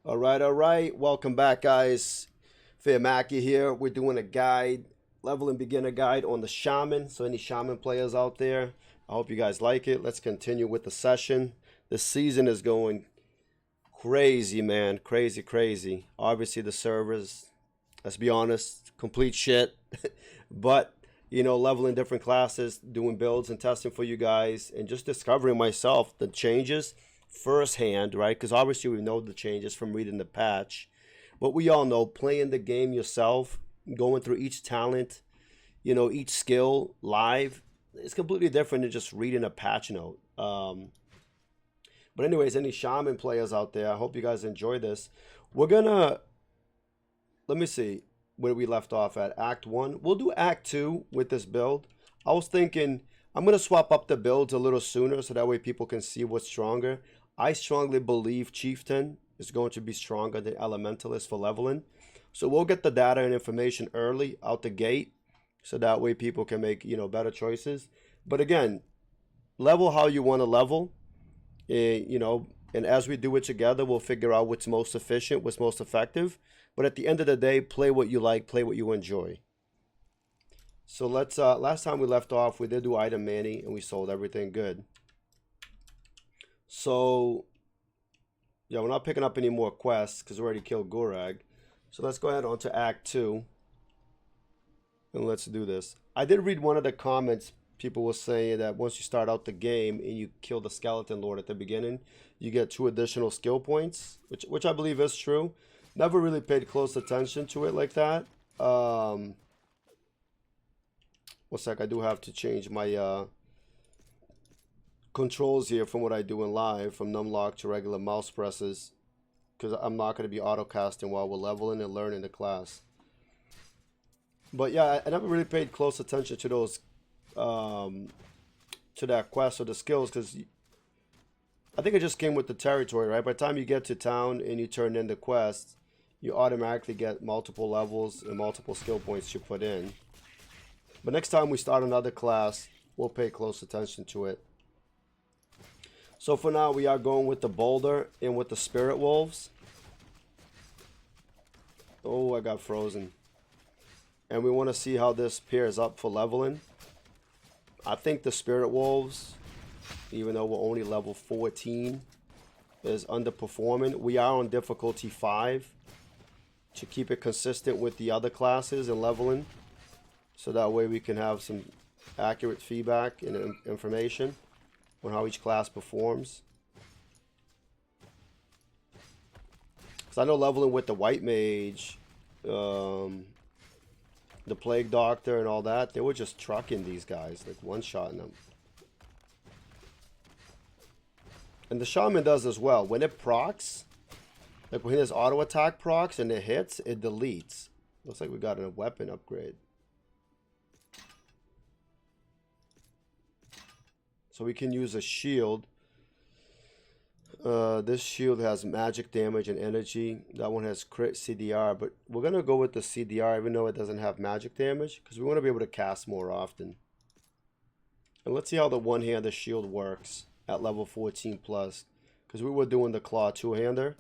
All right. Welcome back, guys. Fearmaky here. We're doing a guide, leveling beginner guide on the Shaman. So any Shaman players out there, I hope you guys like it. Let's continue with the session. This season is going crazy, man. Crazy. Obviously, the servers, let's be honest, complete shit. But, leveling different classes, doing builds and testing for you guys, and just discovering myself the changes firsthand, right? Because obviously we know the changes from reading the patch, but we all know playing the game yourself, going through each talent, each skill live, it's completely different than just reading a patch note. But anyways, any Shaman players out there, I hope you guys enjoy this. We're gonna, let me see where we left off at. Act 1. We'll do Act 2 with this build. I was thinking I'm going to swap up the builds a little sooner so that way people can see what's stronger. I strongly believe Chieftain is going to be stronger than Elementalist for leveling. So we'll get the data and information early out the gate so that way people can make, better choices. But again, level how you want to level, and as we do it together, we'll figure out what's most efficient, what's most effective. But at the end of the day, play what you like, play what you enjoy. So let's, last time we left off, we did do item manny and we sold everything good. So, yeah, we're not picking up any more quests because we already killed Gurag. So let's go ahead on to Act 2. And let's do this. I did read one of the comments. People were saying that once you start out the game and you kill the Skeleton Lord at the beginning, you get 2 additional skill points, which I believe is true. Never really paid close attention to it like that. One sec, I do have to change my controls here from what I do in live, from numlock to regular mouse presses, because I'm not going to be auto casting while we're leveling and learning the class. But yeah, I never really paid close attention to those, to that quest or the skills, because I think it just came with the territory, right? By the time you get to town and you turn in the quest, you automatically get multiple levels and multiple skill points you put in. But next time we start another class, we'll pay close attention to it. So for now, we are going with the Boulder and with the Spirit Wolves. Oh, I got frozen. And we want to see how this pairs up for leveling. I think the Spirit Wolves, even though we're only level 14, is underperforming. We are on difficulty 5 to keep it consistent with the other classes and leveling. So that way we can have some accurate feedback and information on how each class performs. Because I know leveling with the White Mage, the Plague Doctor and all that, they were just trucking these guys, like one-shotting them. And the Shaman does as well. When it procs, like when his auto attack procs and it hits, it deletes. Looks like we got a weapon upgrade. So we can use a shield. This shield has magic damage and energy. That one has crit CDR, but we're going to go with the CDR even though it doesn't have magic damage, because we want to be able to cast more often. And let's see how the one-hander shield works at level 14 plus, because we were doing the claw two-hander,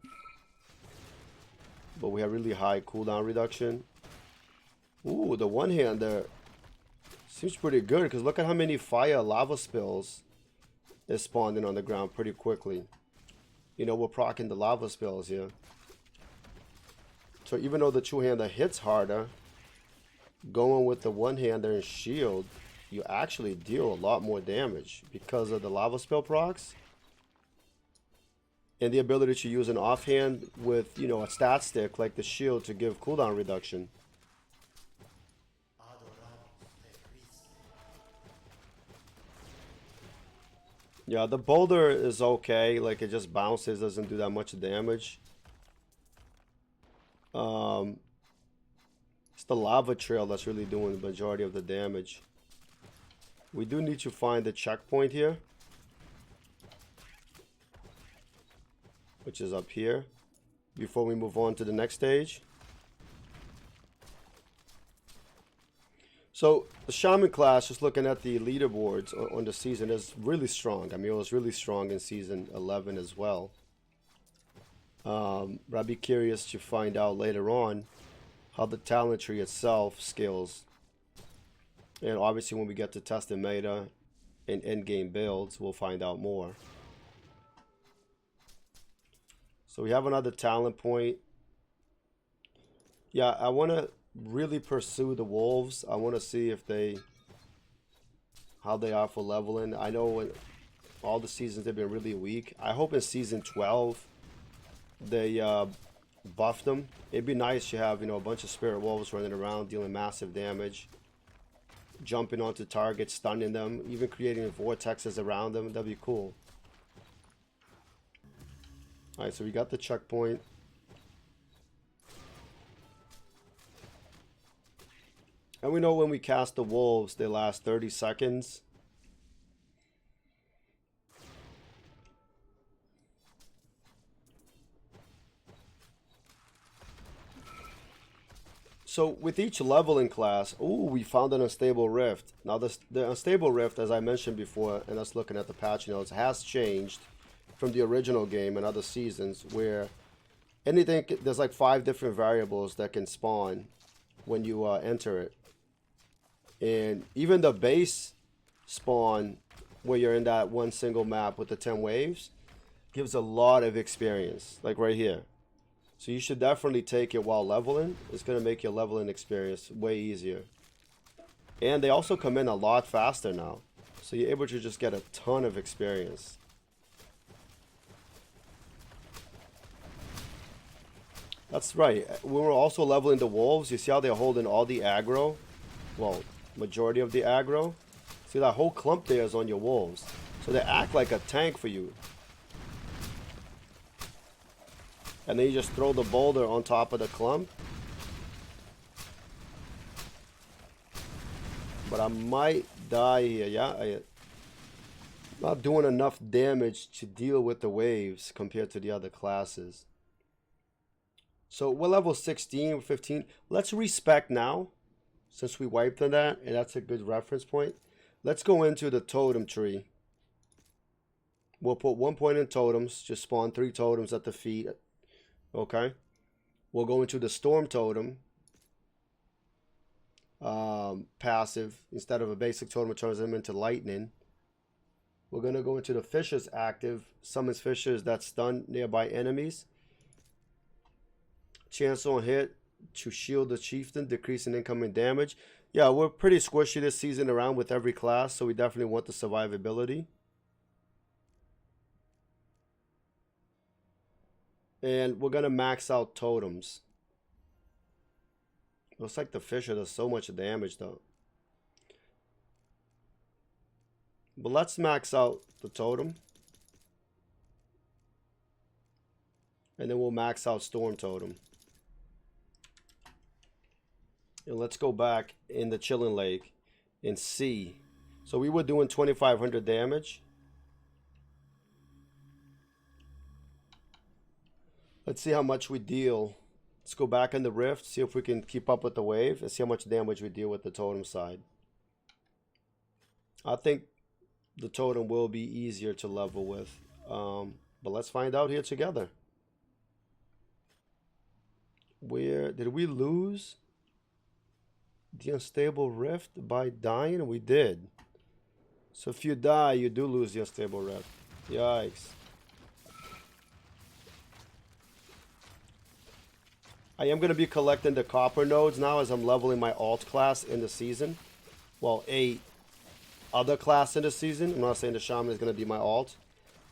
but we have really high cooldown reduction. Ooh, the one-hander seems pretty good, because look at how many fire lava spills is spawning on the ground pretty quickly. We're proccing the lava spills here. So even though the two-hander hits harder, going with the one-hander and shield, you actually deal a lot more damage because of the lava spill procs. And the ability to use an offhand with, a stat stick like the shield to give cooldown reduction. Yeah, the boulder is okay. Like, it just bounces, doesn't do that much damage. It's the lava trail that's really doing the majority of the damage. We do need to find the checkpoint here, which is up here, before we move on to the next stage. So the Shaman class, just looking at the leaderboards on the season, is really strong. I mean, it was really strong in season 11 as well. But I'd be curious to find out later on how the talent tree itself scales. And obviously when we get to tested meta and endgame builds, we'll find out more. So we have another talent point. Yeah, I want to really pursue the wolves. I want to see if how they are for leveling. I know in all the seasons they've been really weak. I hope in season 12 they buffed them. It'd be nice to have, you know, a bunch of spirit wolves running around dealing massive damage, jumping onto targets, stunning them, even creating vortexes around them. That'd be cool. Alright, so we got the checkpoint. And we know when we cast the wolves, they last 30 seconds. So with each leveling class, we found an unstable rift. Now the unstable rift, as I mentioned before, and us looking at the patch notes, has changed from the original game and other seasons, where anything, there's like 5 different variables that can spawn when you enter it. And even the base spawn, where you're in that one single map with the 10 waves, gives a lot of experience, like right here. So you should definitely take it while leveling. It's going to make your leveling experience way easier. And they also come in a lot faster now, so you're able to just get a ton of experience. That's right. When we're also leveling the wolves, you see how they're holding all the aggro? Well, majority of the aggro. See, that whole clump there is on your wolves. So they act like a tank for you. And then you just throw the boulder on top of the clump. But I might die here. Yeah, I'm not doing enough damage to deal with the waves compared to the other classes. So we're level 16, 15. Let's respec now, since we wiped on that, and that's a good reference point. Let's go into the totem tree. We'll put 1 point in totems, just spawn 3 totems at the feet. Okay. We'll go into the storm totem. Passive. Instead of a basic totem, it turns them into lightning. We're going to go into the fishers active. Summons fishers that stun nearby enemies. Chance on hit to shield the chieftain, decreasing incoming damage. Yeah, we're pretty squishy this season around with every class, so we definitely want the survivability. And we're going to max out totems. Looks like the fisher does so much damage though. But let's max out the totem. And then we'll max out storm totem. And let's go back in the chilling lake and see. So we were doing 2,500 damage. Let's see how much we deal. Let's go back in the rift, see if we can keep up with the wave, and see how much damage we deal with the totem side. I think the totem will be easier to level with. But let's find out here together. Where did we lose the unstable rift by dying? We did. So if you die, you do lose the unstable rift. Yikes. I am going to be collecting the copper nodes now as I'm leveling my alt class in the season. Well, a other class in the season. I'm not saying the Shaman is going to be my alt.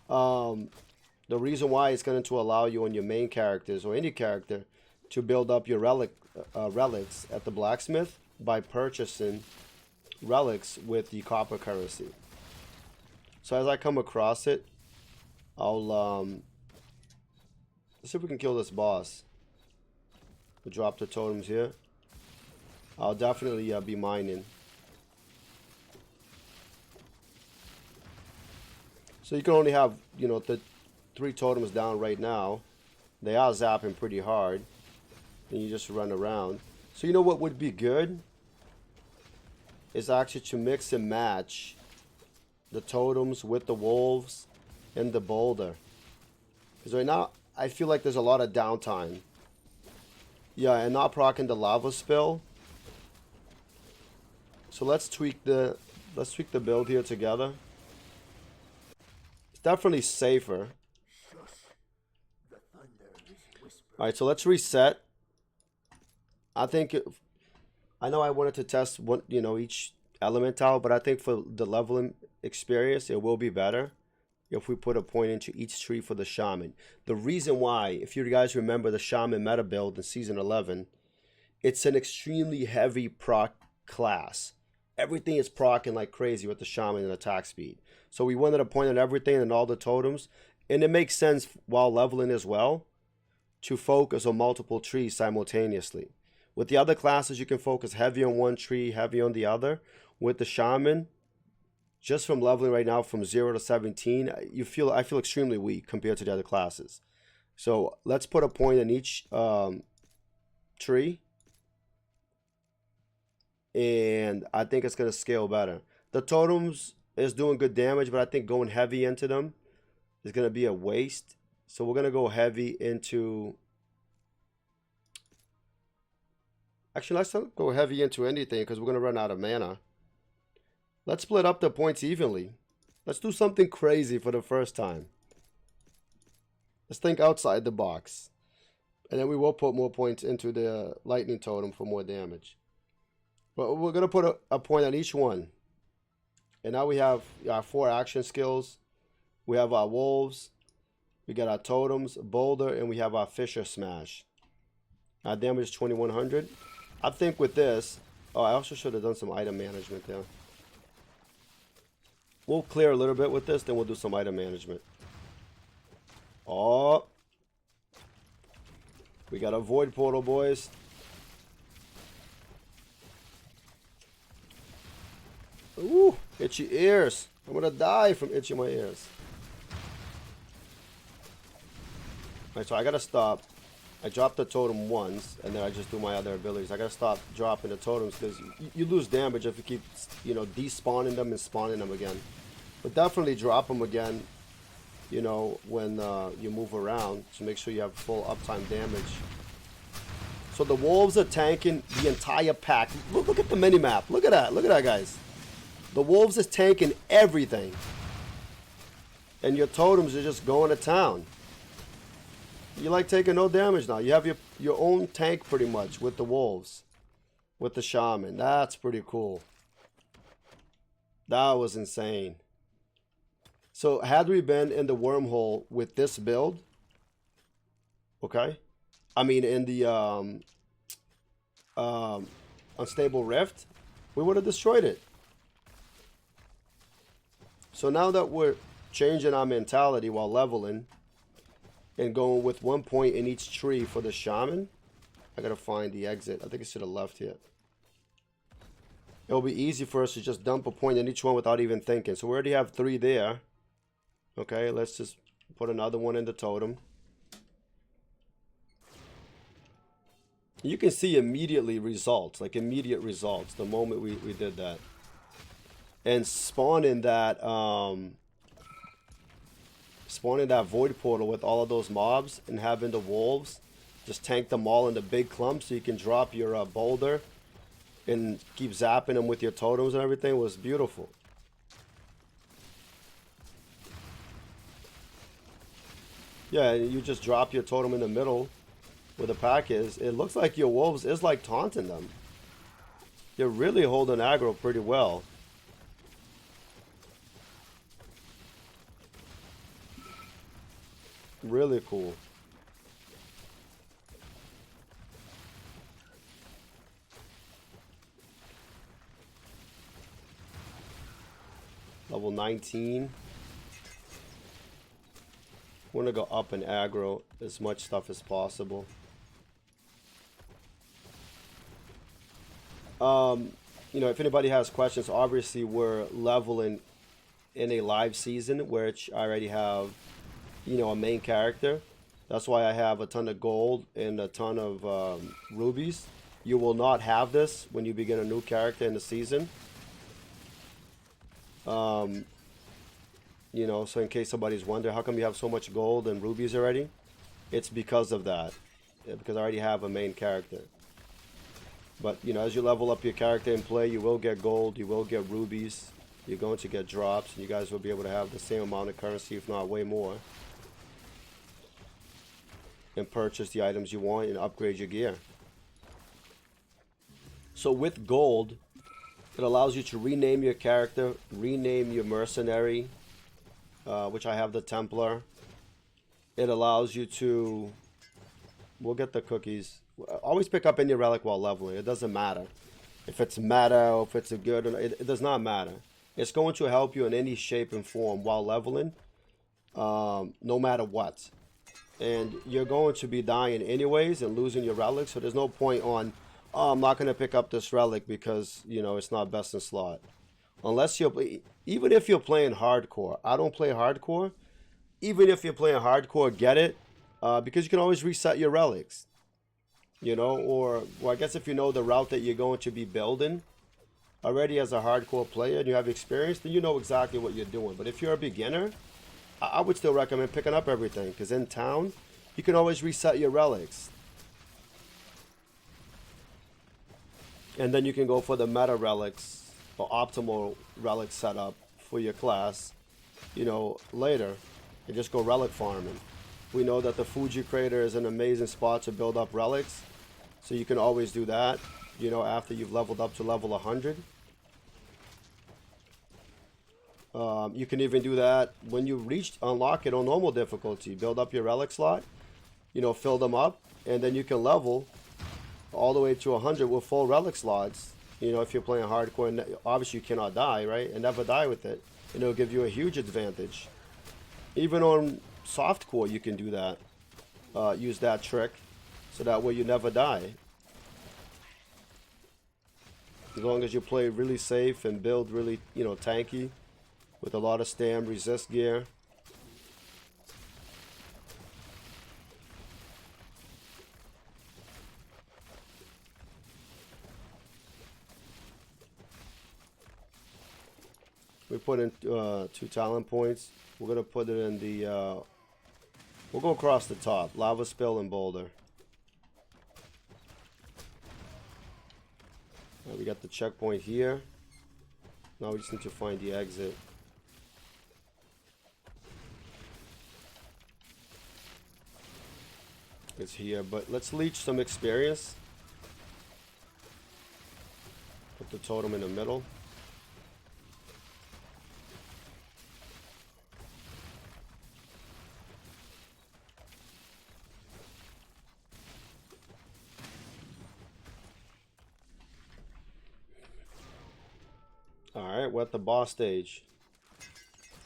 The reason why it's going to allow you on your main characters or any character to build up your relics at the blacksmith by purchasing relics with the copper currency. So as I come across it, I'll let's see if we can kill this boss. We'll drop the totems here. I'll definitely be mining. So you can only have, you know, the 3 totems down right now. They are zapping pretty hard. And you just run around. So you know what would be good? Is actually to mix and match the totems with the wolves and the boulder. Because right now, I feel like there's a lot of downtime. Yeah, and not proccing the lava spill. So let's tweak the build here together. It's definitely safer. Alright, so let's reset. I think I know I wanted to test one, you know, each element out, but I think for the leveling experience, it will be better if we put a point into each tree for the Shaman. The reason why, if you guys remember the Shaman meta build in Season 11, it's an extremely heavy proc class. Everything is proccing like crazy with the Shaman and attack speed. So we wanted to point at everything and all the totems, and it makes sense while leveling as well to focus on multiple trees simultaneously. With the other classes, you can focus heavy on one tree, heavy on the other. With the Shaman, just from leveling right now from 0 to 17, I feel extremely weak compared to the other classes. So let's put a point in each tree. And I think it's going to scale better. The totems is doing good damage, but I think going heavy into them is going to be a waste. So we're going to go heavy into... Actually, let's not go heavy into anything because we're going to run out of mana. Let's split up the points evenly. Let's do something crazy for the first time. Let's think outside the box. And then we will put more points into the lightning totem for more damage. But we're going to put a point on each one. And now we have our 4 action skills. We have our wolves. We got our totems, boulder, and we have our Fisher Smash. Our damage is 2100. I think with this... Oh, I also should have done some item management there. We'll clear a little bit with this, then we'll do some item management. Oh. We got a void portal, boys. Ooh, itchy ears. I'm gonna die from itching my ears. Alright, so I gotta stop. I dropped the totem once, and then I just do my other abilities. I gotta stop dropping the totems because you lose damage if you keep, you know, despawning them and spawning them again. But definitely drop them again, you know, when you move around to make sure you have full uptime damage. So the wolves are tanking the entire pack. Look at the mini-map. Look at that. Look at that, guys. The wolves is tanking everything. And your totems are just going to town. You like taking no damage now. You have your own tank pretty much with the wolves. With the Shaman. That's pretty cool. That was insane. So had we been in the wormhole with this build, okay? I mean in the Unstable Rift, we would have destroyed it. So now that we're changing our mentality while leveling and going with 1 point in each tree for the Shaman, I gotta find the exit. I think I should have left here. It'll be easy for us to just dump a point in each one without even thinking. So we already have 3 there. Okay, let's just put another one in the totem. You can see immediately results, like immediate results, the moment we did that. And spawning that void portal with all of those mobs and having the wolves just tank them all in the big clump so you can drop your boulder and keep zapping them with your totems and everything was beautiful. Yeah, you just drop your totem in the middle where the pack is. It looks like your wolves is like taunting them. You're really holding aggro pretty well. Really cool. Level 19. Want to go up and aggro as much stuff as possible. You know, if anybody has questions, obviously we're leveling in a live season, which I already have, you know, a main character. That's why I have a ton of gold and a ton of rubies. You will not have this when you begin a new character in the season. You know, so in case somebody's wondering, how come you have so much gold and rubies already? it's because of that. Yeah, because I already have a main character. But, you know, as you level up your character and play, you will get gold, you will get rubies, you're going to get drops, and you guys will be able to have the same amount of currency, if not way more, and purchase the items you want and upgrade your gear. So with gold, it allows you to rename your character, rename your mercenary, which I have the Templar. It allows you to... We'll get the cookies. Always pick up any relic while leveling. It doesn't matter if it's meta or if it's a good or not. It does not matter. It's going to help you in any shape and form while leveling, no matter what. And you're going to be dying anyways and losing your relics, so there's no point on, oh, I'm not going to pick up this relic because, you know, it's not best in slot. Unless you're... Even if you're playing hardcore. I don't play hardcore. Even if you're playing hardcore, get it. Because you can always reset your relics. You know, or well, I guess if you know the route that you're going to be building already as a hardcore player and you have experience, then you know exactly what you're doing. But if you're a beginner, I would still recommend picking up everything, because in town, you can always reset your relics. And then you can go for the meta relics or optimal relic setup for your class, you know, later, and just go relic farming. We know that the Fuji Crater is an amazing spot to build up relics, so you can always do that, you know, after you've leveled up to level 100. You can even do that when you unlock it on normal difficulty. Build up your relic slot, you know, fill them up, and then you can level all the way to 100 with full relic slots. You know, if you're playing hardcore, and obviously you cannot die, right? And never die with it. And it'll give you a huge advantage. Even on softcore, you can do that. Use that trick, so that way you never die. As long as you play really safe and build really, you know, tanky, with a lot of stam, resist gear. We put in 2 talent points. We're going to put it in the... we'll go across the top. Lava Spill and Boulder. We got the checkpoint here. Now we just need to find the exit. It's here, but let's leech some experience. Put the totem in the middle. Alright, we're at the boss stage.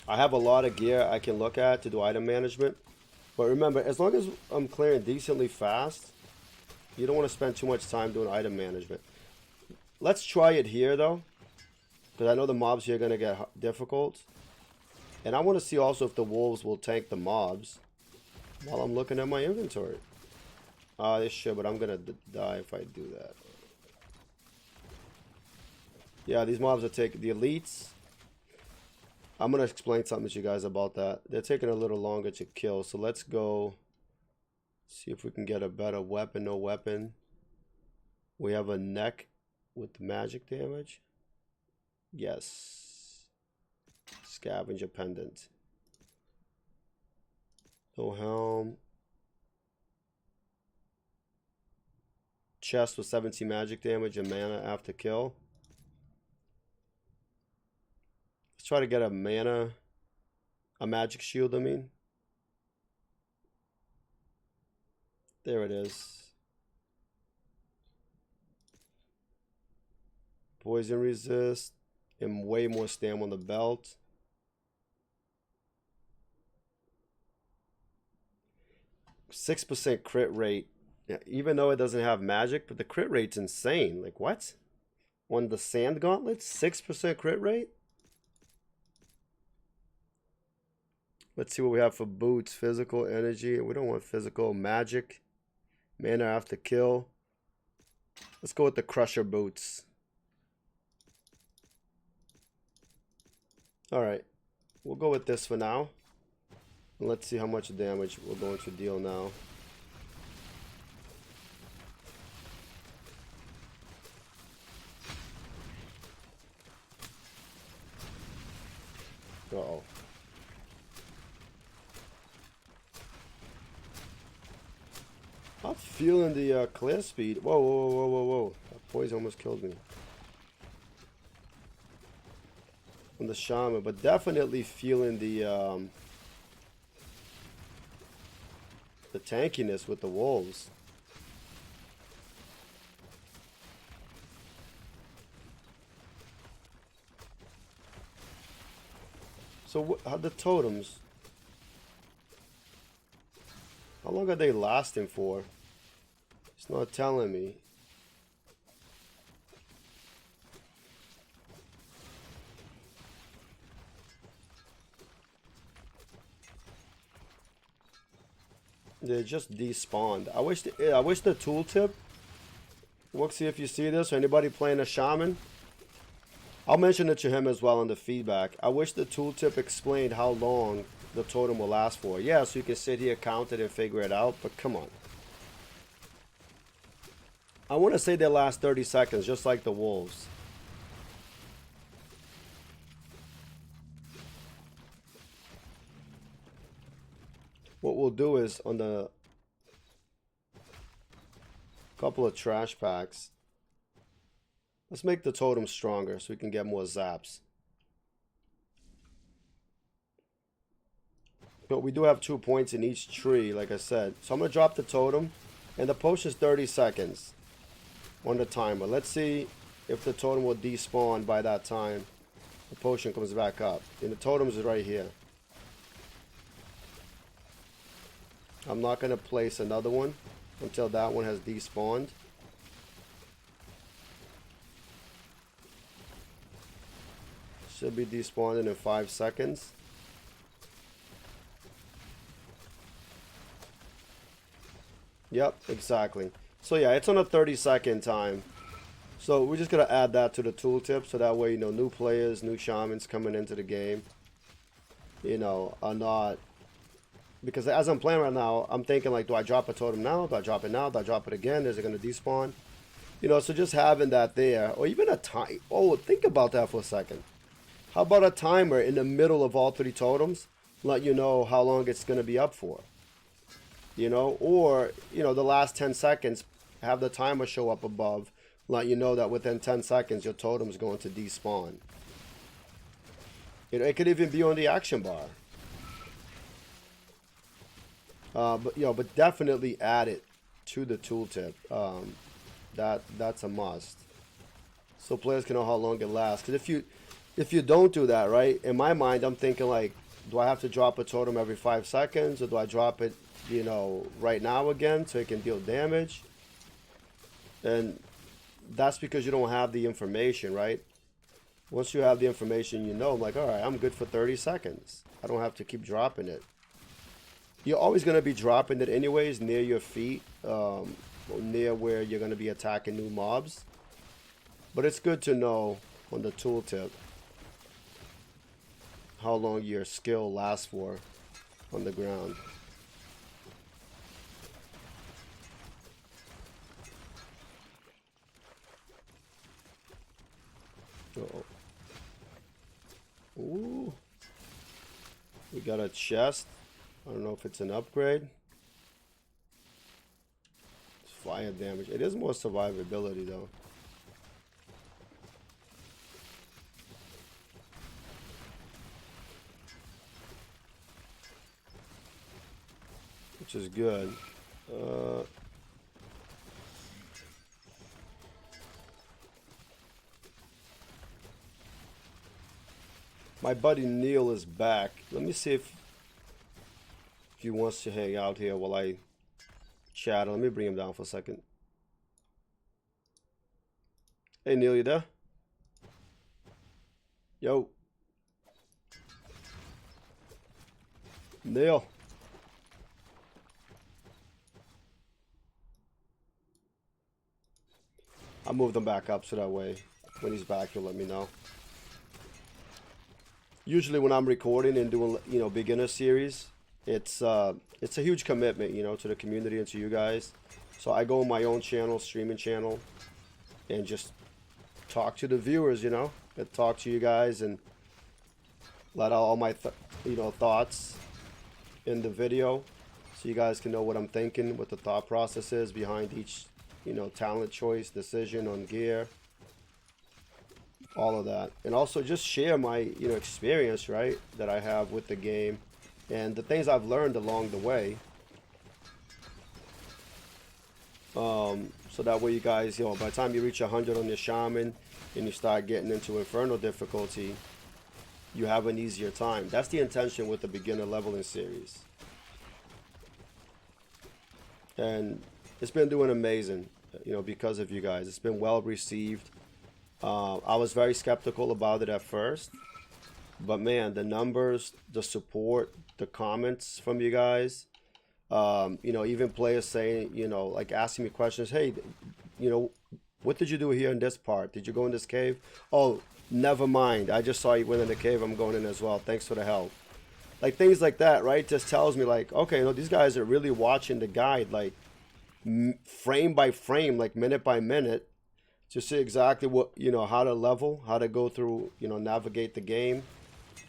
I have a lot of gear I can look at to do item management. But remember, as long as I'm clearing decently fast, you don't want to spend too much time doing item management. Let's try it here, though. Because I know the mobs here are going to get difficult. And I want to see also if the wolves will tank the mobs while I'm looking at my inventory. They should, but I'm going to die if I do that. Yeah, these mobs are taking the elites. I'm going to explain something to you guys about that. They're taking a little longer to kill. So let's go see if we can get a better weapon. No weapon. We have a neck with magic damage. Yes. Scavenger pendant. No helm. Chest with 17 magic damage and mana after kill. Let's try to get a magic shield, I mean. There it is. Poison resist and way more stam on the belt. %6 crit rate. Yeah, even though it doesn't have magic, but the crit rate's insane. Like, what? On the sand gauntlets, 6% crit rate? Let's see what we have for boots. Physical, energy. We don't want physical. Magic. Mana after kill. Let's go with the crusher boots. Alright. We'll go with this for now. And let's see how much damage we're going to deal now. Uh-oh. I'm feeling the clear speed. Whoa, whoa, whoa, whoa, whoa. That poison almost killed me. On the Shaman, but definitely feeling the tankiness with the wolves. So how the totems? How long are they lasting for? It's not telling me. They just despawned. I wish the tooltip. We'll see if you see this or anybody playing a Shaman. I'll mention it to him as well in the feedback. I wish the tooltip explained how long the totem will last for. Yeah, so you can sit here, count it, and figure it out, but come on. I want to say they last 30 seconds, just like the wolves. What we'll do is on the couple of trash packs, let's make the totem stronger so we can get more zaps. But we do have 2 points in each tree, like I said. So I'm going to drop the totem, and the potion is 30 seconds on the timer. Let's see if the totem will despawn by that time. The potion comes back up. And the totem is right here. I'm not going to place another one until that one has despawned. Should be despawned in 5 seconds. Yep, exactly. So yeah, it's on a 30-second time. So we're just going to add that to the tooltip so that way, you know, new players, new shamans coming into the game, you know, are not... Because as I'm playing right now, I'm thinking like, do I drop a totem now? Do I drop it now? Do I drop it again? Is it going to despawn? You know, so just having that there, or even a time. Oh, think about that for a second. How about a timer in the middle of all 3 totems? Let you know how long it's going to be up for. You know, or, you know, the last 10 seconds, have the timer show up above. Let you know that within 10 seconds, your totem is going to despawn. You know, it could even be on the action bar. But you know, but definitely add it to the tooltip. That's a must. So players can know how long it lasts. Because if you don't do that, right? In my mind, I'm thinking like, do I have to drop a totem every 5 seconds, or do I drop it, you know, right now again so it can deal damage? And that's because you don't have the information, right? Once you have the information, you know, like, all right, I'm good for 30 seconds. I don't have to keep dropping it. You're always going to be dropping it anyways near your feet, near where you're going to be attacking new mobs. But it's good to know on the tooltip how long your skill lasts for on the ground. Uh-oh. Ooh. We got a chest. I don't know if it's an upgrade. It's fire damage. It is more survivability though. Which is good. My buddy Neil is back. Let me see if he wants to hang out here while I chat. Let me bring him down for a second. Hey Neil, you there? Yo. Neil. I'll move them back up so that way when he's back he'll let me know. Usually when I'm recording and doing, you know, beginner series, it's a huge commitment, you know, to the community and to you guys. So I go on my own channel, streaming channel, and just talk to the viewers, you know, and talk to you guys and let out all my thoughts in the video, so you guys can know what I'm thinking, what the thought process is behind each talent choice, decision on gear, all of that. And also just share my experience, right, that I have with the game and the things I've learned along the way. So that way you guys, by the time you reach 100 on your Shaman and you start getting into Inferno difficulty, you have an easier time. That's the intention with the beginner leveling series. And it's been doing amazing, because of you guys. It's been well received. I was very skeptical about it at first, but man, the numbers, the support, the comments from you guys, even players saying, like asking me questions, hey, what did you do here in this part? Did you go in this cave? Oh, never mind. I just saw you went in the cave. I'm going in as well. Thanks for the help. Like things like that, right? Just tells me like, okay, these guys are really watching the guide, like frame by frame, like minute by minute, to see exactly what, how to level, how to go through, navigate the game,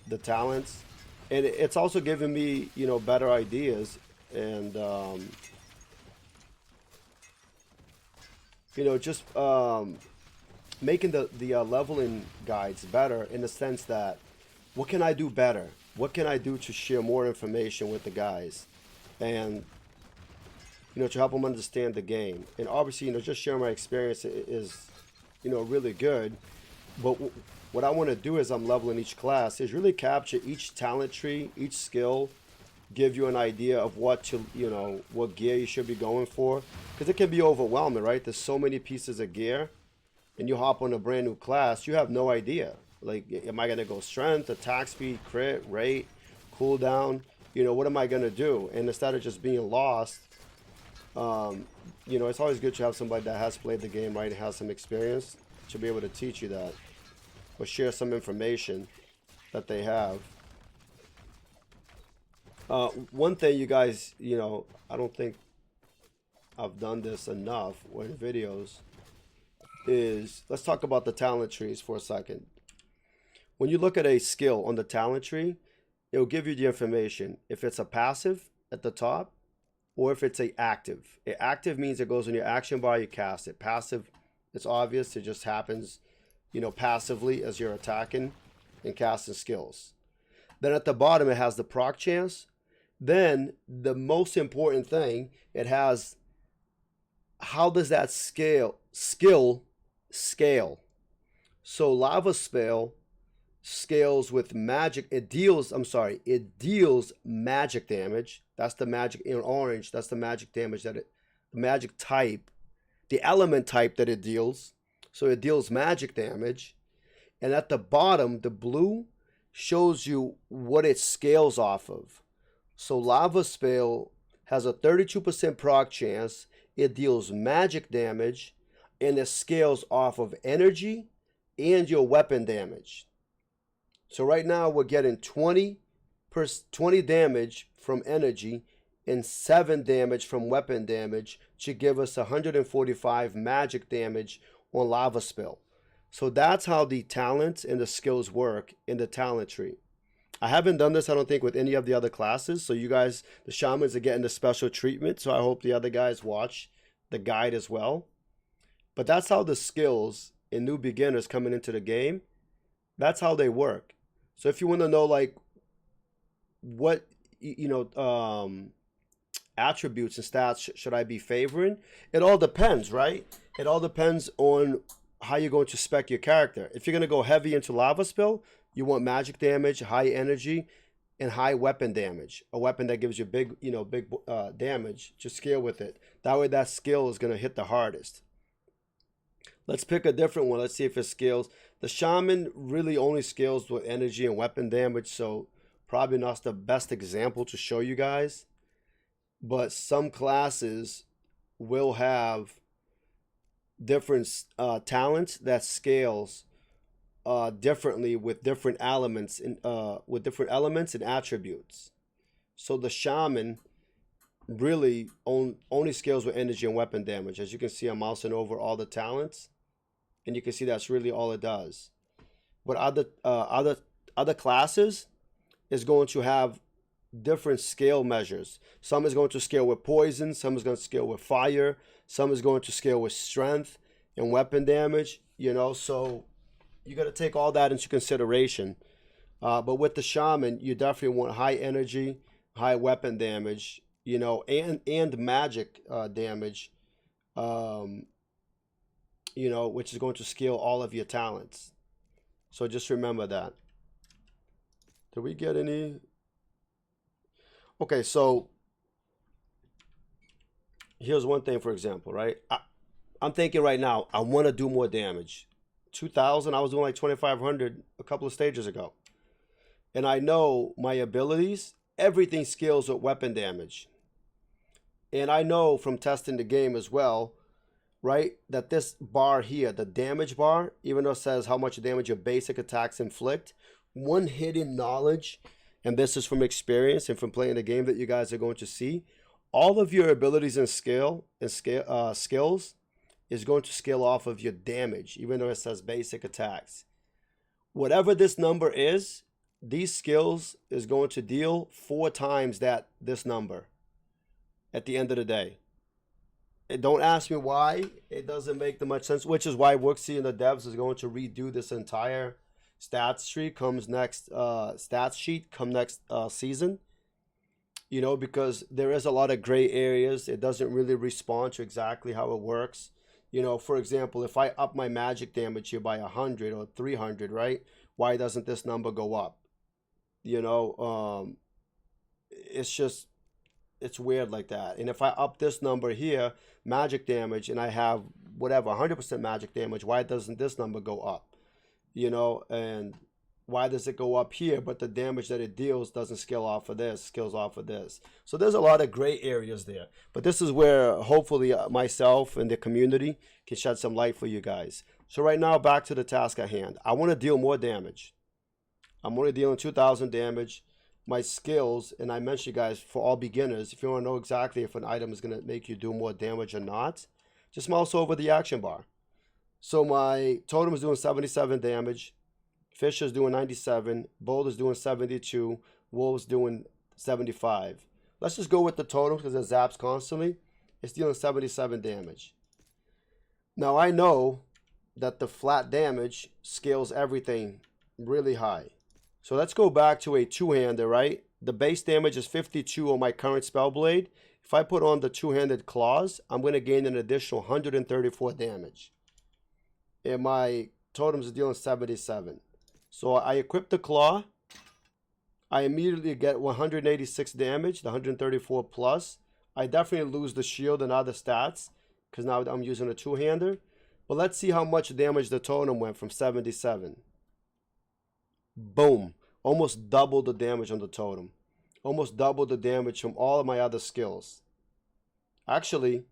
the talents. And it's also giving me, better ideas and, just making the leveling guides better in the sense that, what can I do better? What can I do to share more information with the guys? And, to help them understand the game. And obviously, just sharing my experience is, really good. But what I want to do as I'm leveling each class is really capture each talent tree, each skill, give you an idea of what to, what gear you should be going for. Because it can be overwhelming, right? There's so many pieces of gear. And you hop on a brand new class, you have no idea. Like, am I going to go strength, attack speed, crit, rate, cooldown? What am I going to do? And instead of just being lost, it's always good to have somebody that has played the game, right, and has some experience to be able to teach you that, or share some information that they have. One thing, you guys, I don't think I've done this enough in videos, is let's talk about the talent trees for a second. When you look at a skill on the talent tree, it'll give you the information if it's a passive at the top or if it's a active. An active means it goes in your action bar, you cast it. Passive, it's obvious, it just happens, passively as you're attacking and casting skills. Then at the bottom, it has the proc chance. Then the most important thing, it has how does that skill scale. So lava spell scales with magic. It deals magic damage. That's the magic in orange. That's the magic damage the magic type, the element type that it deals. So it deals magic damage. And at the bottom, the blue shows you what it scales off of. So lava spell has a 32% proc chance. It deals magic damage, and it scales off of energy and your weapon damage. So right now we're getting 20 damage from energy and 7 damage from weapon damage to give us 145 magic damage on lava spell. So that's how the talents and the skills work in the talent tree. I haven't done this, I don't think, with any of the other classes. So you guys, the shamans, are getting the special treatment. So I hope the other guys watch the guide as well. But that's how the skills in new beginners coming into the game, that's how they work. So if you want to know, like, what, attributes and stats should I be favoring, it all depends, right? It all depends on how you're going to spec your character. If you're going to go heavy into lava spell, you want magic damage, high energy, and high weapon damage. A weapon that gives you big damage to scale with it. That way that skill is going to hit the hardest. Let's pick a different one. Let's see if it scales. The shaman really only scales with energy and weapon damage, so probably not the best example to show you guys. But some classes will have different talents that scales differently with different elements and attributes. So the shaman really only scales with energy and weapon damage. As you can see, I'm mousing over all the talents, and you can see that's really all it does. But other classes, is going to have different scale measures. Some is going to scale with poison, some is going to scale with fire, some is going to scale with strength and weapon damage, you know, so you got to take all that into consideration. But with the Shaman, you definitely want high energy, high weapon damage, you know, and magic damage, you know, which is going to scale all of your talents. So just remember that. Did we get any? Okay, so here's one thing, for example, right? I'm thinking right now, I want to do more damage. 2,000, I was doing like 2,500 a couple of stages ago. And I know my abilities, everything scales with weapon damage. And I know from testing the game as well, right, that this bar here, the damage bar, even though it says how much damage your basic attacks inflict, one hidden knowledge, and this is from experience and from playing the game that you guys are going to see, all of your abilities and skills is going to scale off of your damage, even though it says basic attacks. Whatever this number is, these skills is going to deal 4 times this number at the end of the day. And don't ask me why. It doesn't make that much sense, which is why Wooksy and the devs is going to redo this entire stats sheet come next season. You know, because there is a lot of gray areas. It doesn't really respond to exactly how it works. You know, for example, if I up my magic damage here by 100 or 300, right? Why doesn't this number go up? You know, it's weird like that. And if I up this number here, magic damage, and I have whatever, 100% magic damage, why doesn't this number go up? You know, and why does it go up here, but the damage that it deals doesn't scale off of this, scales off of this? So there's a lot of gray areas there. But this is where hopefully myself and the community can shed some light for you guys. So right now, back to the task at hand. I want to deal more damage. I'm only dealing 2,000 damage. My skills, and I mentioned, you guys, for all beginners, if you want to know exactly if an item is going to make you do more damage or not, just mouse over the action bar. So my totem is doing 77 damage. Fish is doing 97. Boulder's doing 72. Wolves doing 75. Let's just go with the totem because it zaps constantly. It's dealing 77 damage. Now I know that the flat damage scales everything really high. So let's go back to a two-hander, right? The base damage is 52 on my current spell blade. If I put on the two-handed claws, I'm going to gain an additional 134 damage. And my totems are dealing 77. So I equip the claw. I immediately get 186 damage, the 134 plus. I definitely lose the shield and other stats because now I'm using a two-hander. But let's see how much damage the totem went from 77. Boom. Almost double the damage on the totem. Almost double the damage from all of my other skills. Actually,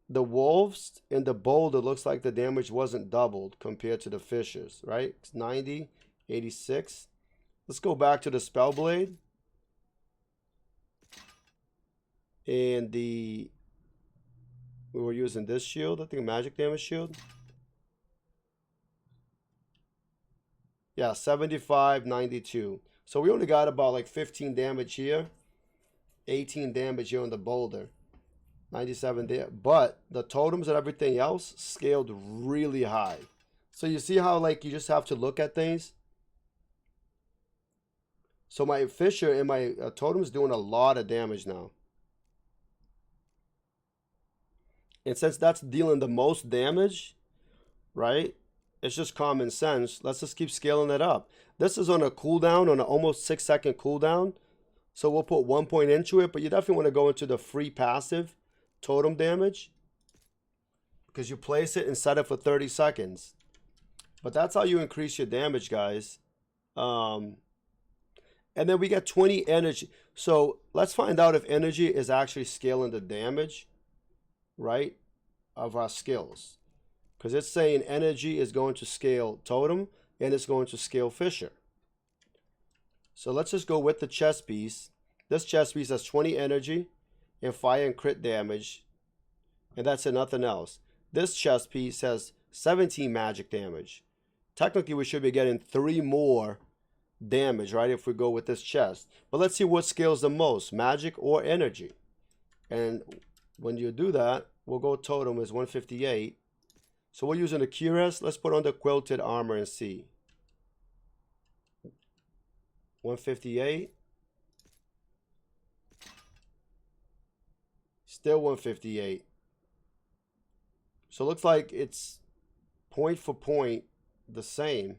the wolves and the boulder looks like the damage wasn't doubled compared to the fishers, right? It's 90, 86. Let's go back to the spell blade. And we were using this shield, I think magic damage shield. Yeah, 75, 92. So we only got about like 15 damage here. 18 damage here on the boulder. 97 there. But the totems and everything else scaled really high. So you see how like you just have to look at things? So my fisher and my totem is doing a lot of damage now. And since that's dealing the most damage, right? It's just common sense. Let's just keep scaling it up. This is on a cooldown, on an almost 6-second cooldown. So we'll put 1 point into it, but you definitely want to go into the free passive totem damage because you place it and set it for 30 seconds. But that's how you increase your damage, guys. And then we get 20 energy. So let's find out if energy is actually scaling the damage, right, of our skills. Because it's saying energy is going to scale totem and it's going to scale fisher. So let's just go with the chest piece. This chest piece has 20 energy and fire and crit damage. And that's it, nothing else. This chest piece has 17 magic damage. Technically, we should be getting 3 more damage, right? If we go with this chest. But let's see what scales the most, magic or energy. And when you do that, we'll go totem is 158. So we're using the cuirass. Let's put on the quilted armor and see. 158. Still 158. So it looks like it's point for point the same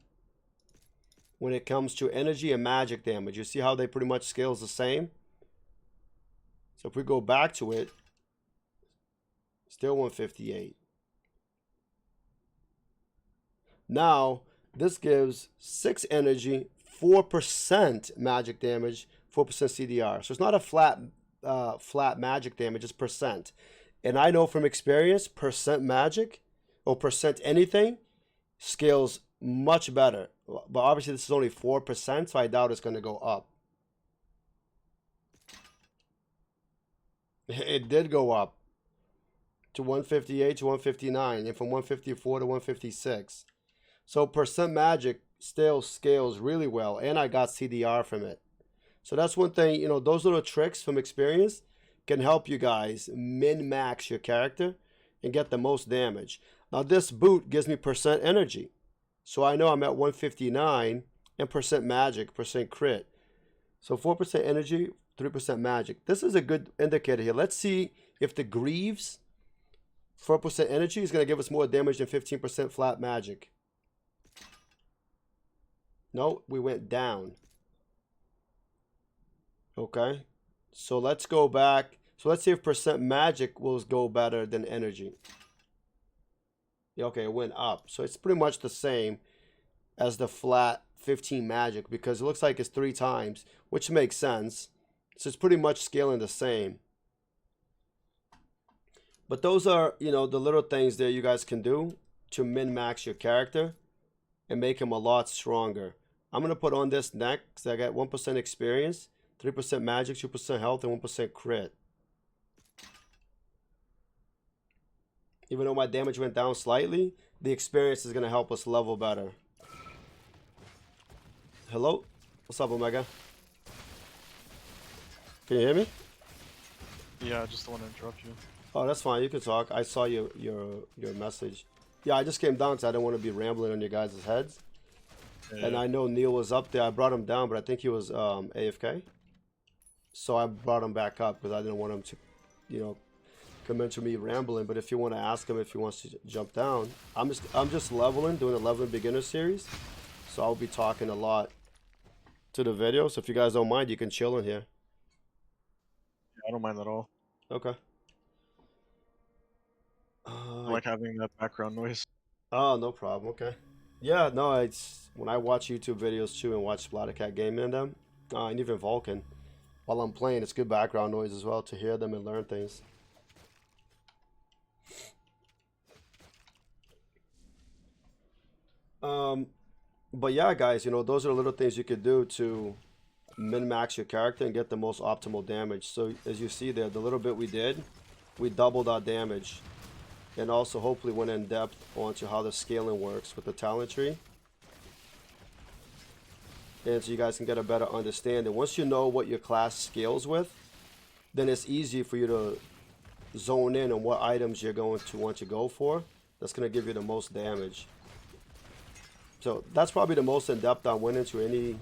when it comes to energy and magic damage. You see how they pretty much scales the same? So if we go back to it, still 158. Now, this gives 6 energy, 4% magic damage, 4% CDR. So it's not a flat magic damage, it's percent. And I know from experience, percent magic or percent anything scales much better. But obviously this is only 4%, so I doubt it's going to go up. It did go up to 158 to 159 and from 154 to 156. So percent magic still scales really well, and I got CDR from it. So that's one thing, you know, those little tricks from experience can help you guys min-max your character and get the most damage. Now this boot gives me percent energy. So I know I'm at 159 and percent magic, percent crit. So 4% energy, 3% magic. This is a good indicator here. Let's see if the Greaves, 4% energy, is going to give us more damage than 15% flat magic. No, we went down. Okay. So let's go back. So let's see if percent magic will go better than energy. Yeah, okay, it went up. So it's pretty much the same as the flat 15 magic because it looks like it's 3 times, which makes sense. So it's pretty much scaling the same. But those are, you know, the little things that you guys can do to min-max your character and make him a lot stronger. I'm going to put on this next. I got 1% experience, 3% magic, 2% health, and 1% crit. Even though my damage went down slightly, the experience is going to help us level better. Hello? What's up, Omega? Can you hear me? Yeah, I just don't want to interrupt you. Oh, that's fine. You can talk. I saw your message. Yeah, I just came down because I didn't want to be rambling on your guys' heads. Yeah. And I know Neil was up there. I brought him down, but I think he was AFK. So I brought him back up because I didn't want him to, you know, come into me rambling. But if you want to ask him if he wants to jump down, I'm just leveling, doing a leveling beginner series. So I'll be talking a lot to the video. So if you guys don't mind, you can chill in here. Yeah, I don't mind at all. Okay. I like having that background noise. Oh, no problem. Okay. Yeah, no, it's when I watch YouTube videos too and watch Splattercat gaming and them, and even Vulcan, while I'm playing, it's good background noise as well to hear them and learn things. But yeah, guys, you know, those are little things you could do to min-max your character and get the most optimal damage. So as you see there, the little bit we did, we doubled our damage. And also hopefully went in depth onto how the scaling works with the talent tree. And so you guys can get a better understanding. Once you know what your class scales with, then it's easy for you to zone in on what items you're going to want to go for. That's going to give you the most damage. So that's probably the most in-depth I went into any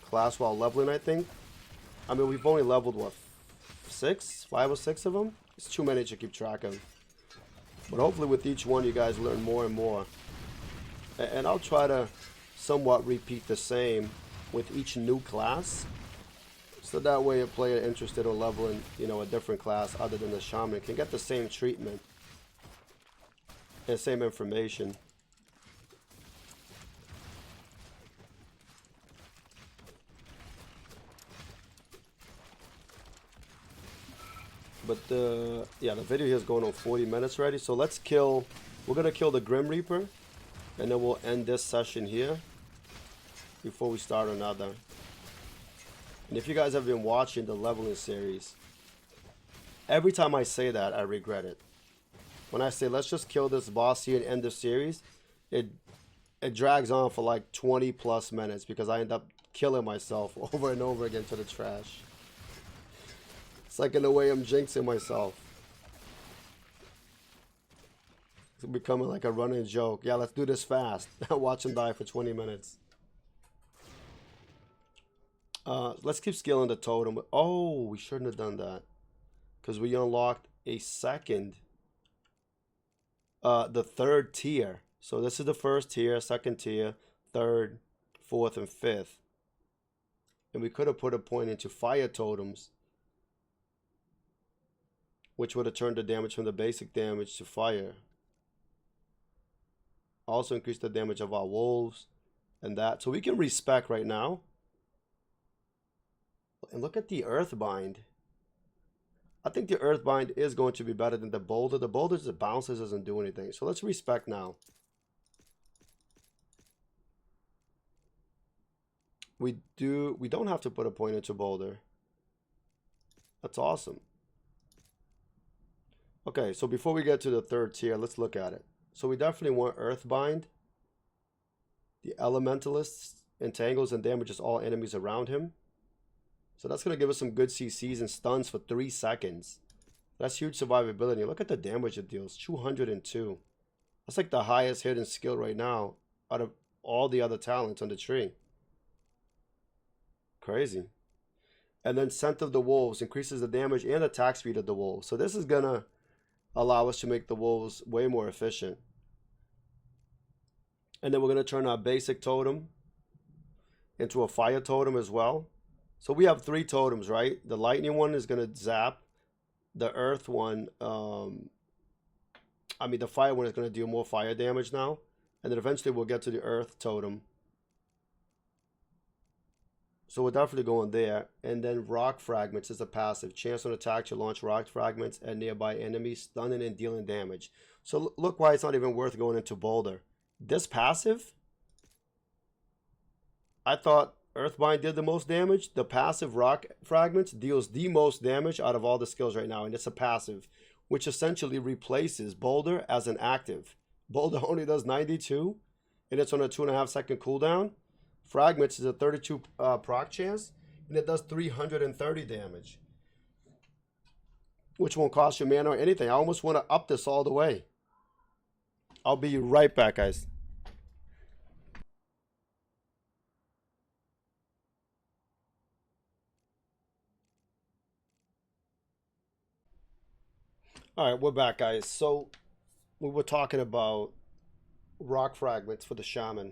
class while leveling, I think. I mean, we've only leveled, what, 5 or 6 of them? It's too many to keep track of. But hopefully with each one you guys learn more and more. And I'll try to somewhat repeat the same with each new class. So that way a player interested in leveling, you know, a different class other than the Shaman can get the same treatment and same information. But yeah, the video here is going on 40 minutes already. So let's kill, we're going to kill the Grim Reaper. And then we'll end this session here before we start another. And if you guys have been watching the leveling series, every time I say that, I regret it. When I say, let's just kill this boss here and end the series, it drags on for like 20 plus minutes because I end up killing myself over and over again to the trash. It's like in a way I'm jinxing myself. It's becoming like a running joke. Yeah, let's do this fast. Watch him die for 20 minutes. Let's keep scaling the totem. Oh, we shouldn't have done that. Because we unlocked a second. The third tier. So this is the first tier, second tier, third, fourth, and fifth. And we could have put a point into fire totems, which would have turned the damage from the basic damage to fire. Also increase the damage of our wolves and that. So we can respec right now. And look at the Earthbind. I think the Earthbind is going to be better than the Boulder. The Boulder just bounces, doesn't do anything. So let's respec now. We don't have to put a point into Boulder. That's awesome. Okay, so before we get to the third tier, let's look at it. So we definitely want Earthbind. The Elementalists entangles and damages all enemies around him. So that's going to give us some good CCs and stuns for 3 seconds. That's huge survivability. Look at the damage it deals, 202. That's like the highest hidden skill right now out of all the other talents on the tree. Crazy. And then Scent of the Wolves increases the damage and attack speed of the wolves. So this is going to allow us to make the wolves way more efficient. And then we're going to turn our basic totem into a fire totem as well. So we have 3 totems, right? The lightning one is going to zap. The earth one, the fire one is going to deal more fire damage now. And then eventually we'll get to the earth totem. So we're definitely going there. And then rock fragments is a passive. Chance on attack to launch rock fragments at nearby enemies, stunning and dealing damage. So look why it's not even worth going into Boulder. This passive, I thought Earthbind did the most damage. The passive rock fragments deals the most damage out of all the skills right now. And it's a passive, which essentially replaces Boulder as an active. Boulder only does 92, and it's on a 2.5 second cooldown. Fragments is a 32 proc chance, and it does 330 damage, which won't cost you mana or anything. I almost want to up this all the way. I'll be right back, guys. All right, we're back, guys. So we were talking about rock fragments for the Shaman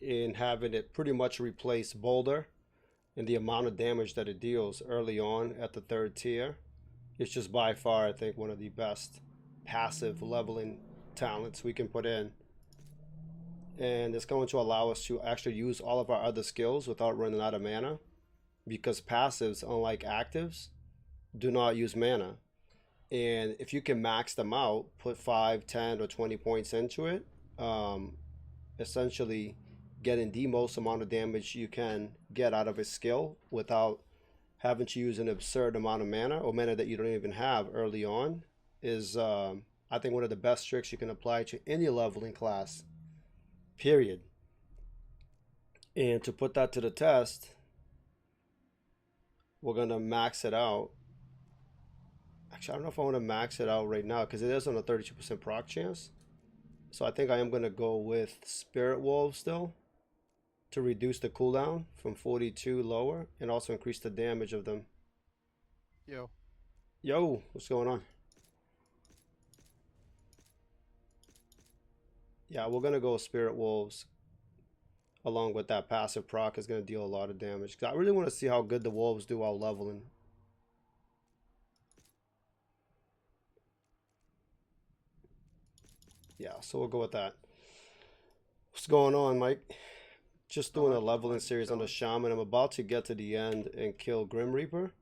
and having it pretty much replace Boulder and the amount of damage that it deals early on at the 3rd tier. It's just by far, I think, one of the best passive leveling talents we can put in. And it's going to allow us to actually use all of our other skills without running out of mana, because passives, unlike actives, do not use mana. And if you can max them out, put 5, 10, or 20 points into it, essentially getting the most amount of damage you can get out of a skill without having to use an absurd amount of mana, or mana that you don't even have early on, is I think one of the best tricks you can apply to any leveling class, period. And to put that to the test, we're going to max it out. Actually, I don't know if I want to max it out right now, because it is on a 32% proc chance. So I think I am going to go with Spirit Wolves still, to reduce the cooldown from 42 lower, and also increase the damage of them. Yo, what's going on? Yeah, we're going to go Spirit Wolves. Along with that passive proc is going to deal a lot of damage. 'Cause I really want to see how good the wolves do while leveling. Yeah, so we'll go with that. What's going on, Mike? Just doing a leveling series on the Shaman. I'm about to get to the end and kill Grim Reaper.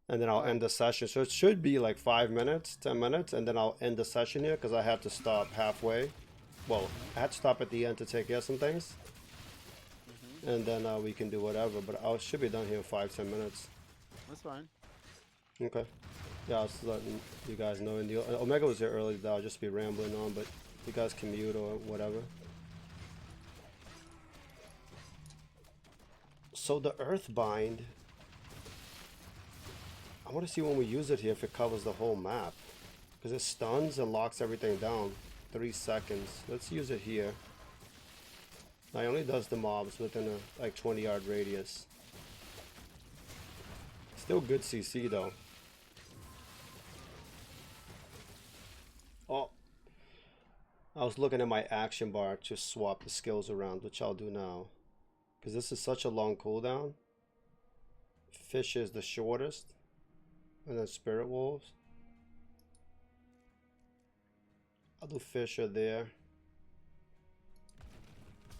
And then I'll end the session. So it should be like 5 minutes, 10 minutes. And then I'll end the session here because I have to stop halfway. Well, I had to stop at the end to take care of some things. And then we can do whatever. But I should be done here in 5-10 minutes. That's fine. Okay. Yeah, I was letting you guys know. And the Omega was here early today. I'll just be rambling on, but you guys can mute or whatever. So the Earth Bind, I want to see when we use it here if it covers the whole map. Because it stuns and locks everything down. 3 seconds. Let's use it here. Now it only does the mobs within a like 20-yard radius. Still good CC though. Oh, I was looking at my action bar to swap the skills around, which I'll do now. Because this is such a long cooldown. Fish is the shortest. And then Spirit Wolves. I'll do Fisher there.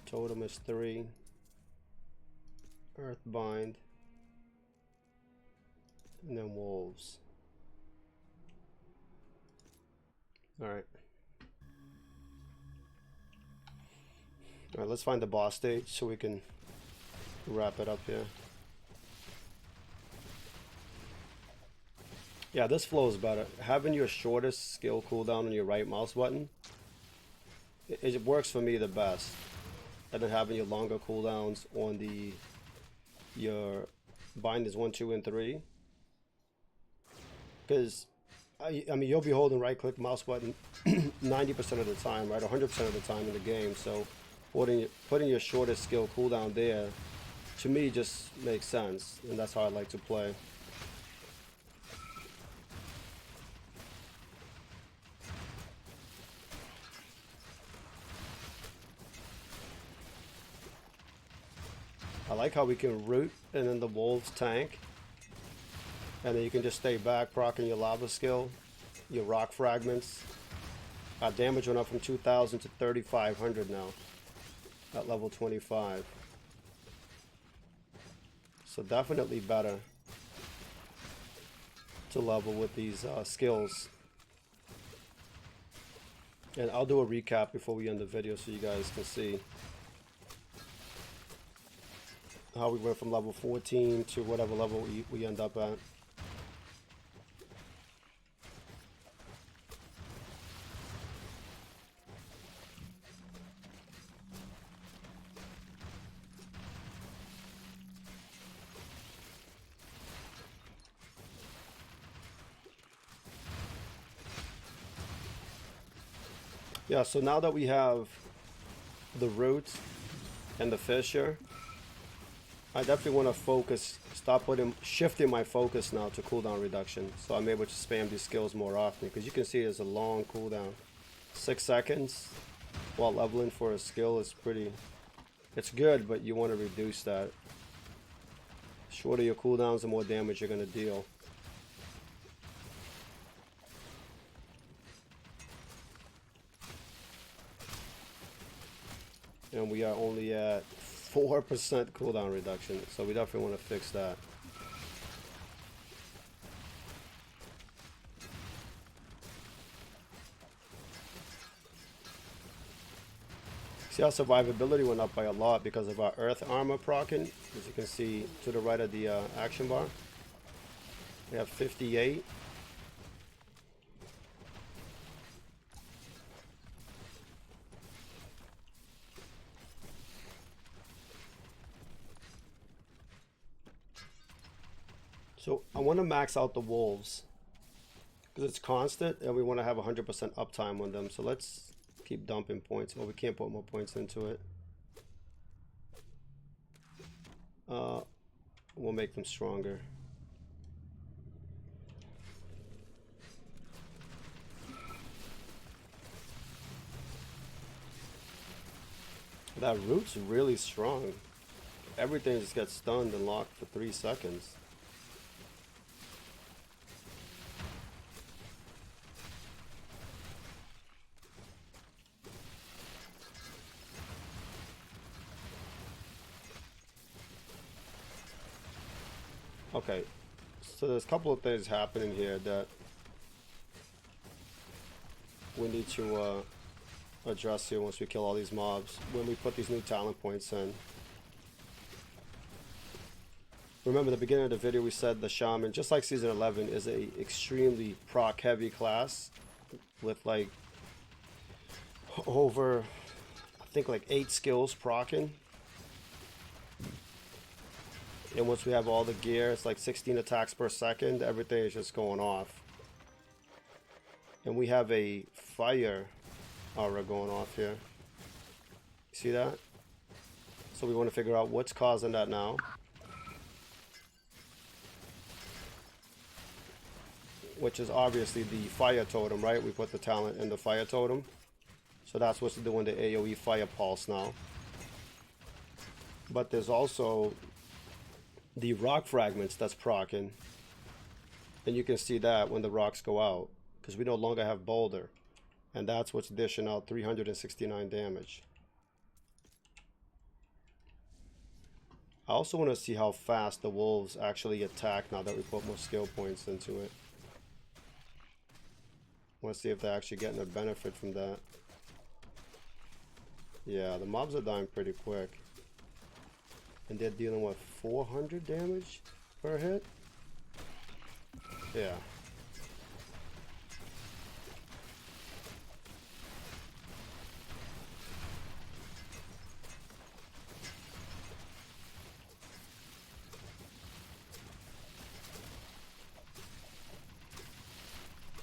Totem is 3. Earthbind. And then Wolves. Alright. Alright, let's find the boss stage so we can wrap it up here. Yeah, this flows better. Having your shortest skill cooldown on your right mouse button, it works for me the best. And then having your longer cooldowns on your bind is 1, 2, and 3. Because I mean, you'll be holding right click mouse button 90% of the time, right? 100% of the time in the game. So putting your shortest skill cooldown there, to me, just makes sense. And that's how I like to play. I like how we can root and then the wolves tank. And then you can just stay back, proccing your lava skill, your rock fragments. Our damage went up from 2,000 to 3,500 now at level 25. So definitely better to level with these skills. And I'll do a recap before we end the video so you guys can see how we went from level 14 to whatever level we end up at. Yeah, so now that we have the root and the fisher, I definitely want to focus, shifting my focus now to cooldown reduction. So I'm able to spam these skills more often, because you can see there's a long cooldown. 6 seconds while leveling for a skill is it's good, but you want to reduce that. Shorter your cooldowns, the more damage you're going to deal. And we are only at 4% cooldown reduction, so we definitely want to fix that. See how survivability went up by a lot because of our earth armor proccing. As you can see to the right of the action bar, we have 58. So I want to max out the wolves because it's constant and we want to have 100% uptime on them. So let's keep dumping points. Well, we can't put more points into it. We'll make them stronger. That root's really strong. Everything just gets stunned and locked for 3 seconds. Okay, so there's a couple of things happening here that we need to address here once we kill all these mobs. When we put these new talent points in. Remember the beginning of the video we said the Shaman, just like Season 11, is a extremely proc heavy class with like over, I think like 8 skills proccing. And once we have all the gear, it's like 16 attacks per second. Everything is just going off. And we have a fire aura going off here. See that? So we want to figure out what's causing that now. Which is obviously the fire totem, right? We put the talent in the fire totem. So that's what's doing the AoE fire pulse now. But there's also the rock fragments that's proccing. And you can see that when the rocks go out. Because we no longer have boulder. And that's what's dishing out 369 damage. I also want to see how fast the wolves actually attack now that we put more skill points into it. I want to see if they're actually getting a benefit from that. Yeah, the mobs are dying pretty quick. And they're dealing with 400 damage per hit? Yeah.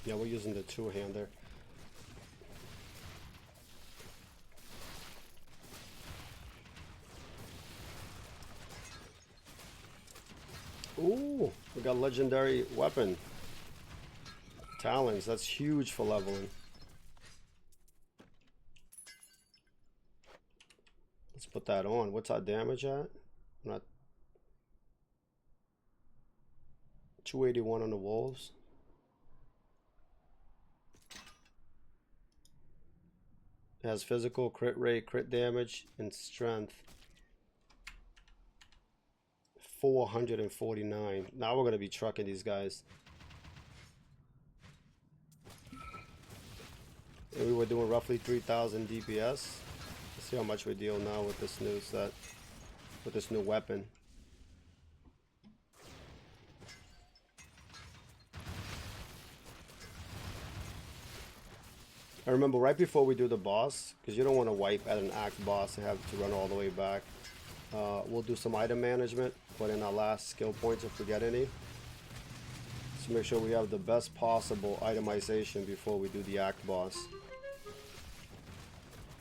Yeah, we're using the two-hander. Ooh, we got legendary weapon. Talons, that's huge for leveling. Let's put that on. What's our damage at? Not 281 on the wolves. It has physical, crit rate, crit damage, and strength. 449. Now we're going to be trucking these guys. And we were doing roughly 3,000 DPS. Let's see how much we deal now with this new set. With this new weapon. I remember right before we do the boss, because you don't want to wipe at an act boss and have to run all the way back. We'll do some item management, put in our last skill points if we get any. So make sure we have the best possible itemization before we do the act boss.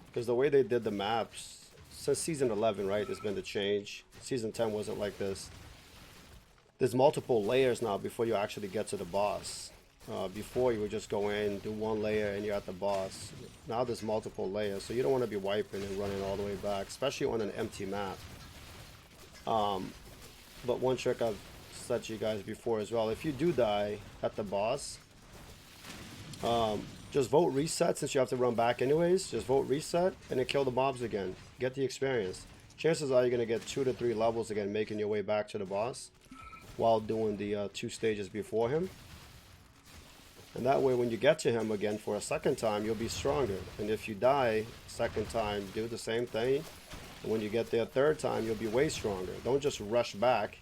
Because the way they did the maps, since season 11, right, there's been the change. Season 10 wasn't like this. There's multiple layers now before you actually get to the boss. Before you would just go in, do one layer, and you're at the boss. Now there's multiple layers, so you don't want to be wiping and running all the way back, especially on an empty map. But one trick I've said to you guys before as well, if you do die at the boss, just vote reset since you have to run back anyways. Just vote reset and then kill the mobs again. Get the experience. Chances are you're going to get 2 to 3 levels again making your way back to the boss while doing the 2 stages before him. And that way when you get to him again for a second time, you'll be stronger. And if you die second time, do the same thing. And when you get there third time, you'll be way stronger. Don't just rush back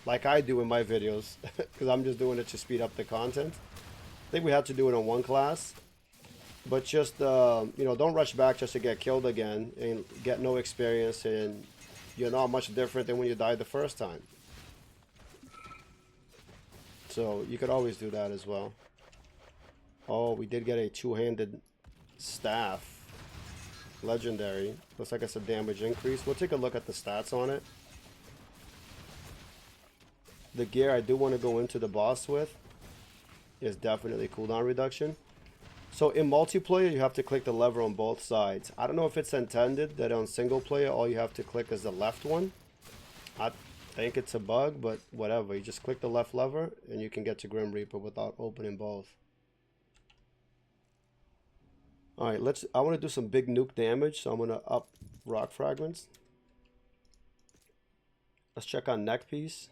like I do in my videos, because I'm just doing it to speed up the content. I think we had to do it on one class. But just, you know, don't rush back just to get killed again and get no experience, and you're not much different than when you died the first time. So you could always do that as well. Oh, we did get a two-handed staff. Legendary. Looks like it's a damage increase. We'll take a look at the stats on it. The gear I do want to go into the boss with is definitely cooldown reduction. So in multiplayer, you have to click the lever on both sides. I don't know if it's intended that on single player, all you have to click is the left one. I think it's a bug, but whatever. You just click the left lever and you can get to Grim Reaper without opening both. Alright, I want to do some big nuke damage, so I'm going to up rock fragments. Let's check on neck piece.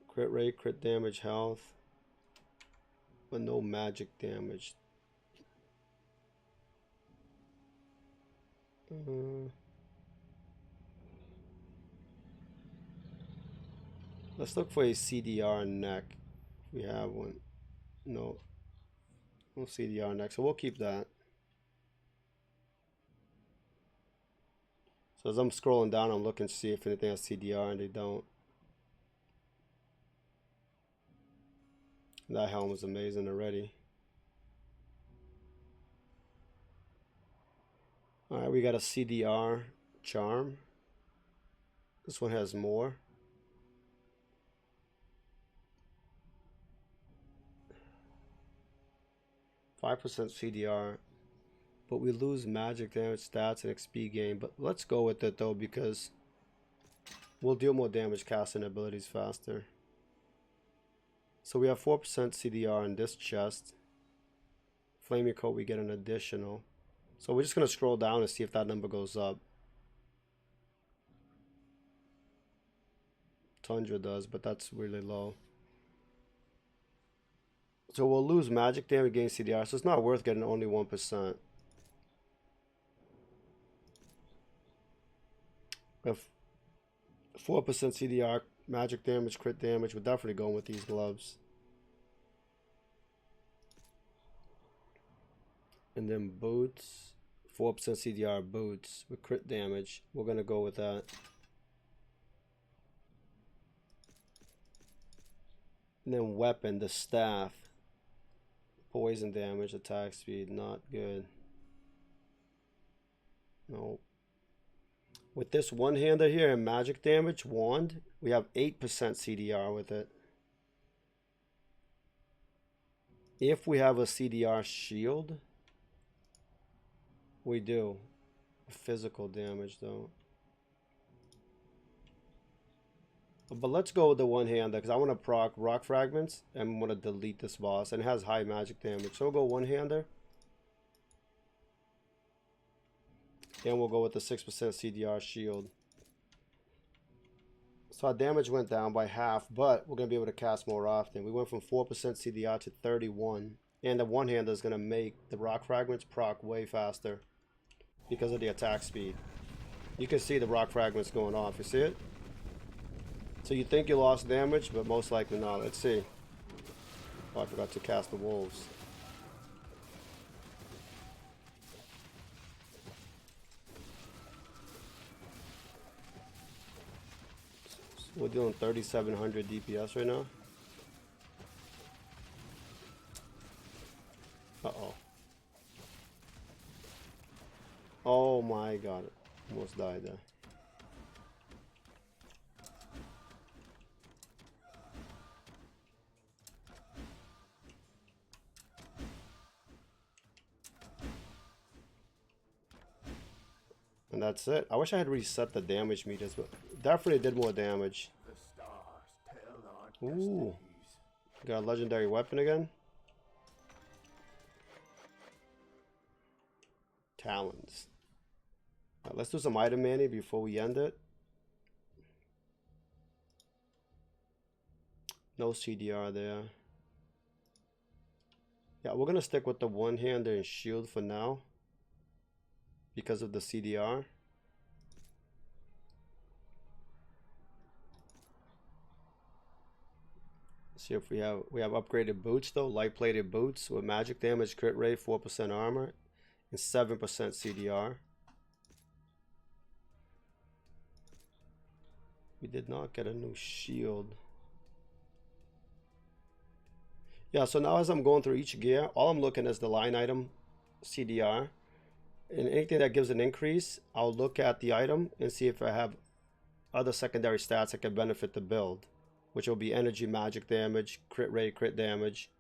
Crit rate, crit damage, health. But no magic damage. Let's look for a CDR neck. We have one. No. No CDR neck, so we'll keep that. So as I'm scrolling down, I'm looking to see if anything has CDR, and they don't. That helm was amazing already. Alright, we got a CDR charm. This one has more. %5 CDR. But we lose magic damage, stats, and XP gain. But let's go with it though, because we'll deal more damage casting abilities faster. So we have 4% CDR in this chest. Flaming Coat, we get an additional. So we're just going to scroll down and see if that number goes up. Tundra does, but that's really low. So we'll lose magic damage, gain CDR. So it's not worth getting only 1%. If 4% CDR, magic damage, crit damage, we're definitely going with these gloves. And then boots, 4% CDR boots with crit damage. We're going to go with that. And then weapon, the staff. Poison damage, attack speed, not good. No. With this one-hander here and magic damage, wand, we have 8% CDR with it. If we have a CDR shield, we do. Physical damage though. But let's go with the one-hander because I want to proc rock fragments and want to delete this boss, and it has high magic damage. So we'll go one-hander. And we'll go with the 6% CDR shield. So our damage went down by half, but we're going to be able to cast more often. We went from 4% CDR to 31. And the one-hander is going to make the rock fragments proc way faster because of the attack speed. You can see the rock fragments going off. You see it? So you think you lost damage, but most likely not. Let's see. Oh, I forgot to cast the wolves. We're doing 3,700 DPS right now. Uh-oh. Oh my god. Almost died there. And that's it. I wish I had reset the damage meters, but definitely did more damage. Ooh. Got a legendary weapon again. Talons. Alright, let's do some item manny before we end it. No CDR there. Yeah, we're gonna stick with the one-hander and shield for now because of the CDR. See if we have upgraded boots though, light plated boots with magic damage, crit rate, 4% armor, and 7% CDR. We did not get a new shield. Yeah, so now as I'm going through each gear, all I'm looking is the line item CDR. And anything that gives an increase, I'll look at the item and see if I have other secondary stats that can benefit the build, which will be energy, magic damage, crit rate, crit damage.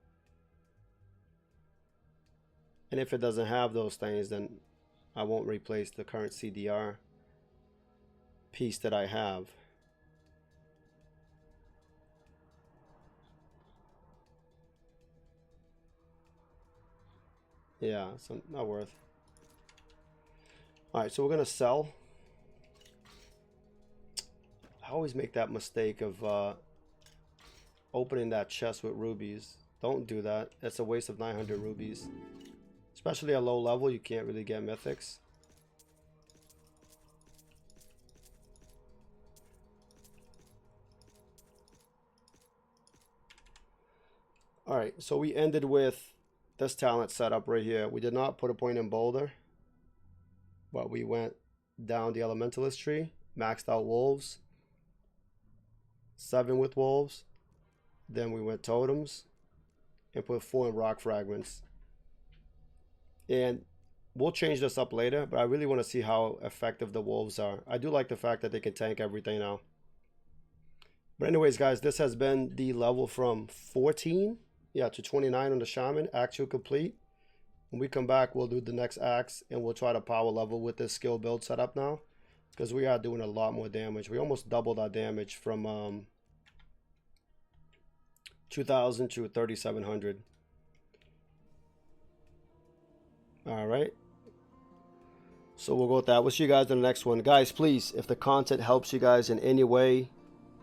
And if it doesn't have those things, then I won't replace the current CDR piece that I have. Yeah, so not worth. Alright, so we're gonna sell. I always make that mistake of opening that chest with rubies. Don't do that. That's a waste of 900 rubies. Especially at low level, you can't really get mythics. Alright, so we ended with this talent setup right here. We did not put a point in boulder, but we went down the Elementalist tree, maxed out wolves, 7 with wolves. Then we went totems and put 4 in rock fragments. And we'll change this up later, but I really want to see how effective the wolves are. I do like the fact that they can tank everything now. But anyways, guys, this has been the level from 14 to 29 on the Shaman, actual complete. When we come back, we'll do the next axe, and we'll try to power level with this skill build setup now, because we are doing a lot more damage. We almost doubled our damage from 2,000 to 3,700. All right. So we'll go with that. We'll see you guys in the next one. Guys, please, if the content helps you guys in any way,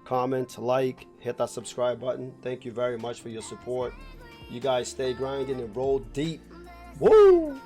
comment, like, hit that subscribe button. Thank you very much for your support. You guys stay grinding and roll deep. Woo!